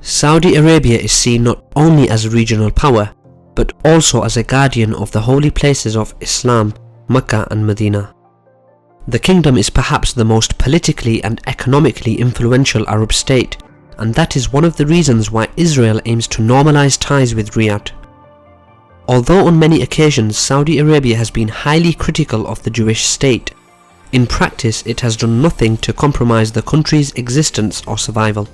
Saudi Arabia is seen not only as a regional power, but also as a guardian of the holy places of Islam, Mecca and Medina. The kingdom is perhaps the most politically and economically influential Arab state, and that is one of the reasons why Israel aims to normalize ties with Riyadh. Although on many occasions Saudi Arabia has been highly critical of the Jewish state, in practice it has done nothing to compromise the country's existence or survival.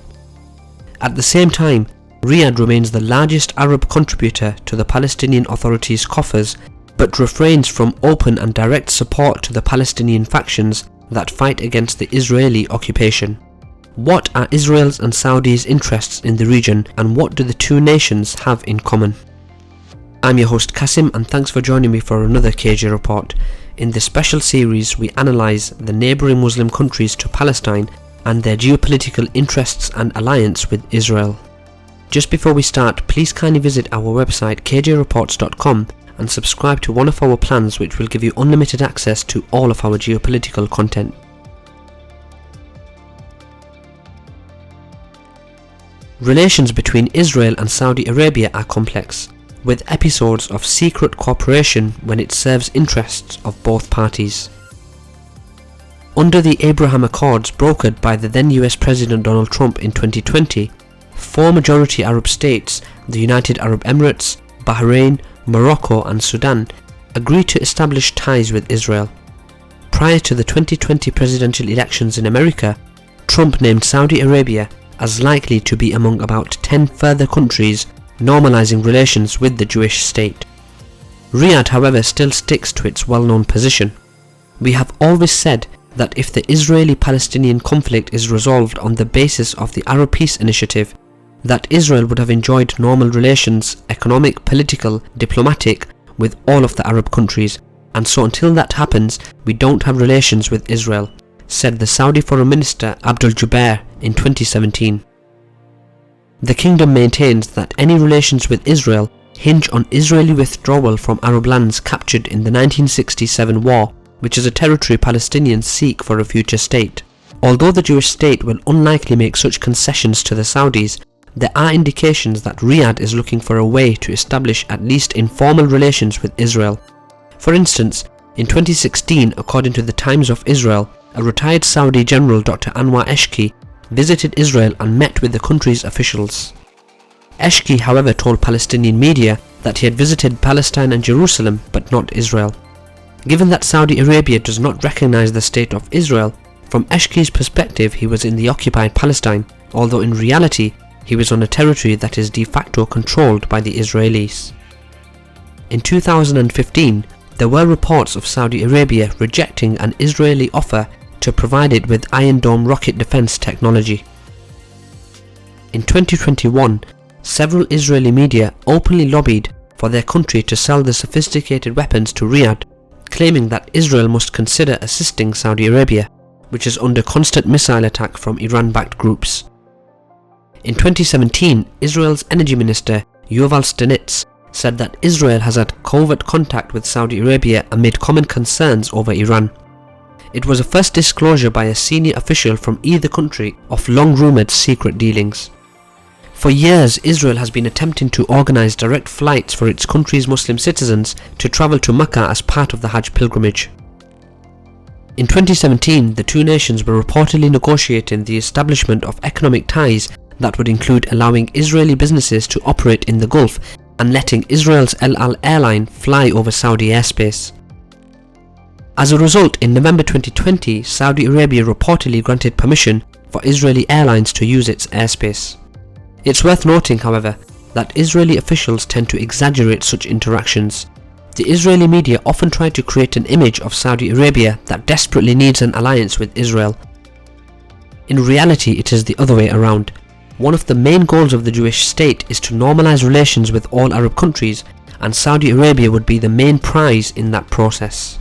At the same time, Riyadh remains the largest Arab contributor to the Palestinian Authority's coffers, but refrains from open and direct support to the Palestinian factions that fight against the Israeli occupation. What are Israel's and Saudi's interests in the region, and what do the two nations have in common? I'm your host Kasim, and thanks for joining me for another KJ report. In this special series we analyse the neighbouring Muslim countries to Palestine and their geopolitical interests and alliance with Israel. Just before we start, please kindly visit our website kjreports.com and subscribe to one of our plans which will give you unlimited access to all of our geopolitical content. Relations between Israel and Saudi Arabia are complex, with episodes of secret cooperation when it serves interests of both parties. Under the Abraham Accords brokered by the then US President Donald Trump in 2020, four majority Arab states, the United Arab Emirates, Bahrain, Morocco and Sudan, agreed to establish ties with Israel. Prior to the 2020 presidential elections in America, Trump named Saudi Arabia as likely to be among about 10 further countries normalizing relations with the Jewish state. Riyadh, however, still sticks to its well-known position. We have always said that if the Israeli-Palestinian conflict is resolved on the basis of the Arab Peace Initiative, that Israel would have enjoyed normal relations, economic, political, diplomatic, with all of the Arab countries, and so until that happens, we don't have relations with Israel, said the Saudi Foreign Minister Abdul Jubair in 2017. The kingdom maintains that any relations with Israel hinge on Israeli withdrawal from Arab lands captured in the 1967 war, which is a territory Palestinians seek for a future state. Although the Jewish state will unlikely make such concessions to the Saudis, there are indications that Riyadh is looking for a way to establish at least informal relations with Israel. For instance, in 2016, according to the Times of Israel, a retired Saudi general, Dr. Anwar Eshki, visited Israel and met with the country's officials. Eshki, however, told Palestinian media that he had visited Palestine and Jerusalem but not Israel. Given that Saudi Arabia does not recognize the state of Israel, from Eshki's perspective he was in the occupied Palestine, although in reality he was on a territory that is de facto controlled by the Israelis. In 2015, there were reports of Saudi Arabia rejecting an Israeli offer to provide it with Iron Dome rocket defense technology. In 2021, several Israeli media openly lobbied for their country to sell the sophisticated weapons to Riyadh, claiming that Israel must consider assisting Saudi Arabia, which is under constant missile attack from Iran-backed groups. In 2017, Israel's Energy Minister Yuval Stanitz said that Israel has had covert contact with Saudi Arabia amid common concerns over Iran. It was a first disclosure by a senior official from either country of long-rumoured secret dealings. For years, Israel has been attempting to organise direct flights for its country's Muslim citizens to travel to Mecca as part of the Hajj pilgrimage. In 2017, the two nations were reportedly negotiating the establishment of economic ties that would include allowing Israeli businesses to operate in the Gulf and letting Israel's El Al airline fly over Saudi airspace. As a result, in November 2020, Saudi Arabia reportedly granted permission for Israeli airlines to use its airspace. It's worth noting, however, that Israeli officials tend to exaggerate such interactions. The Israeli media often try to create an image of Saudi Arabia that desperately needs an alliance with Israel. In reality, it is the other way around. One of the main goals of the Jewish state is to normalize relations with all Arab countries, and Saudi Arabia would be the main prize in that process.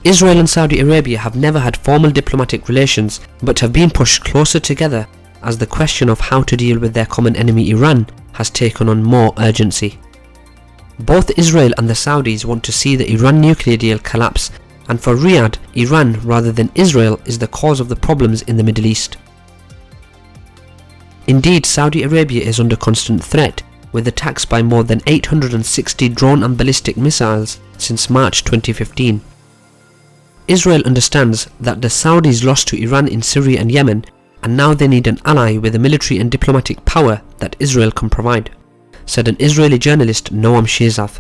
Israel and Saudi Arabia have never had formal diplomatic relations, but have been pushed closer together as the question of how to deal with their common enemy Iran has taken on more urgency. Both Israel and the Saudis want to see the Iran nuclear deal collapse, and for Riyadh, Iran rather than Israel is the cause of the problems in the Middle East. Indeed, Saudi Arabia is under constant threat, with attacks by more than 860 drone and ballistic missiles since March 2015. Israel understands that the Saudis lost to Iran in Syria and Yemen, and now they need an ally with the military and diplomatic power that Israel can provide, said an Israeli journalist Noam Shizaf.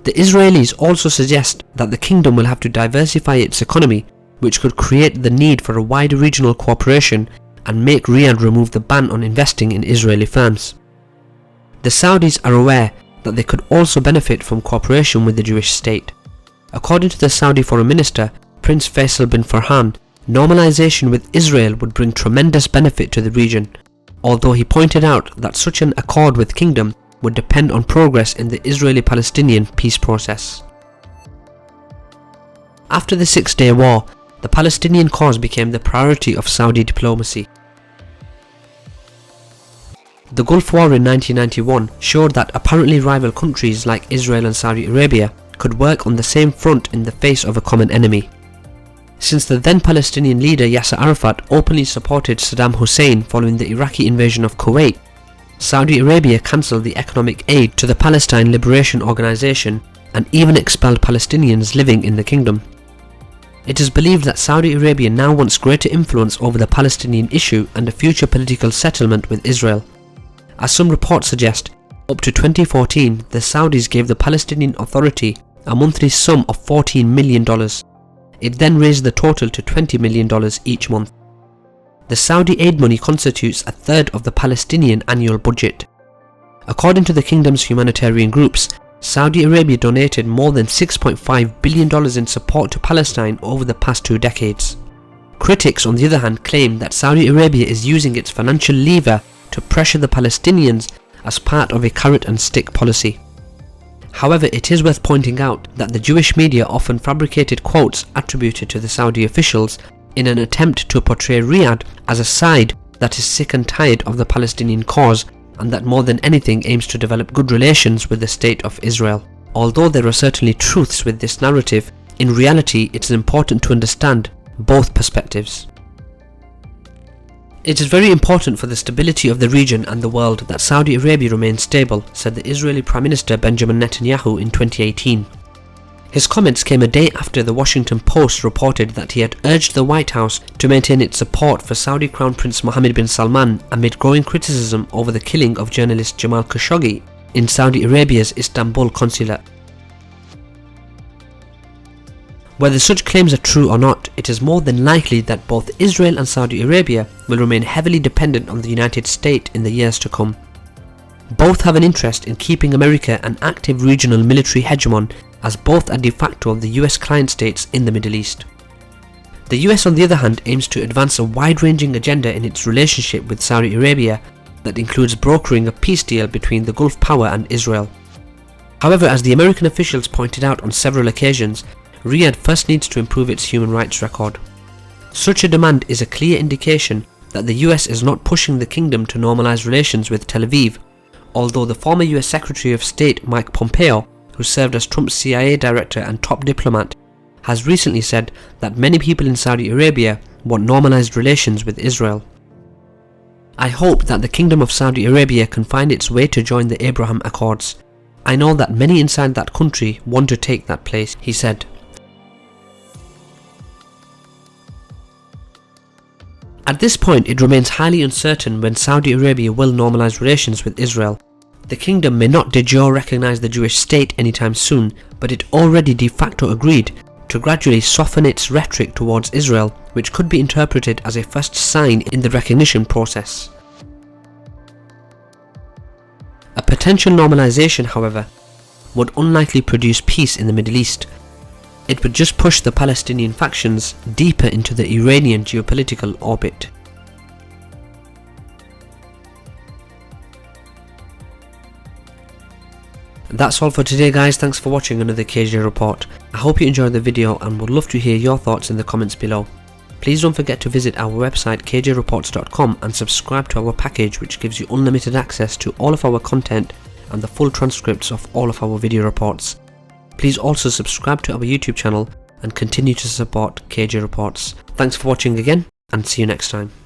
The Israelis also suggest that the kingdom will have to diversify its economy, which could create the need for a wider regional cooperation and make Riyadh remove the ban on investing in Israeli firms. The Saudis are aware that they could also benefit from cooperation with the Jewish state. According to the Saudi Foreign Minister, Prince Faisal bin Farhan, normalization with Israel would bring tremendous benefit to the region, although he pointed out that such an accord with kingdom would depend on progress in the Israeli-Palestinian peace process. After the Six-Day War, the Palestinian cause became the priority of Saudi diplomacy. The Gulf War in 1991 showed that apparently rival countries like Israel and Saudi Arabia could work on the same front in the face of a common enemy. Since the then Palestinian leader Yasser Arafat openly supported Saddam Hussein following the Iraqi invasion of Kuwait, Saudi Arabia cancelled the economic aid to the Palestine Liberation Organization and even expelled Palestinians living in the kingdom. It is believed that Saudi Arabia now wants greater influence over the Palestinian issue and a future political settlement with Israel. As some reports suggest, up to 2014, the Saudis gave the Palestinian Authority a monthly sum of $14 million. It then raised the total to $20 million each month. The Saudi aid money constitutes a third of the Palestinian annual budget. According to the kingdom's humanitarian groups, Saudi Arabia donated more than $6.5 billion in support to Palestine over the past 2 decades. Critics, on the other hand, claim that Saudi Arabia is using its financial lever to pressure the Palestinians as part of a carrot and stick policy. However, it is worth pointing out that the Jewish media often fabricated quotes attributed to the Saudi officials in an attempt to portray Riyadh as a side that is sick and tired of the Palestinian cause and that more than anything aims to develop good relations with the State of Israel. Although there are certainly truths with this narrative, in reality it is important to understand both perspectives. It is very important for the stability of the region and the world that Saudi Arabia remains stable, said the Israeli Prime Minister Benjamin Netanyahu in 2018. His comments came a day after the Washington Post reported that he had urged the White House to maintain its support for Saudi Crown Prince Mohammed bin Salman amid growing criticism over the killing of journalist Jamal Khashoggi in Saudi Arabia's Istanbul consulate. Whether such claims are true or not, it is more than likely that both Israel and Saudi Arabia will remain heavily dependent on the United States in the years to come. Both have an interest in keeping America an active regional military hegemon, as both are de facto the US client states in the Middle East. The US, on the other hand, aims to advance a wide-ranging agenda in its relationship with Saudi Arabia that includes brokering a peace deal between the Gulf power and Israel. However, as the American officials pointed out on several occasions, Riyadh first needs to improve its human rights record. Such a demand is a clear indication that the US is not pushing the kingdom to normalize relations with Tel Aviv, although the former US Secretary of State Mike Pompeo, who served as Trump's CIA director and top diplomat, has recently said that many people in Saudi Arabia want normalized relations with Israel. I hope that the Kingdom of Saudi Arabia can find its way to join the Abraham Accords. I know that many inside that country want to take that place, he said. At this point, it remains highly uncertain when Saudi Arabia will normalize relations with Israel. The kingdom may not de jure recognize the Jewish state anytime soon, but it already de facto agreed to gradually soften its rhetoric towards Israel, which could be interpreted as a first sign in the recognition process. A potential normalization, however, would unlikely produce peace in the Middle East. It would just push the Palestinian factions deeper into the Iranian geopolitical orbit. That's all for today, guys. Thanks for watching another KJ report. I hope you enjoyed the video and would love to hear your thoughts in the comments below. Please don't forget to visit our website kjreports.com and subscribe to our package, which gives you unlimited access to all of our content and the full transcripts of all of our video reports. Please also subscribe to our YouTube channel and continue to support KJ Reports. Thanks for watching again, and see you next time.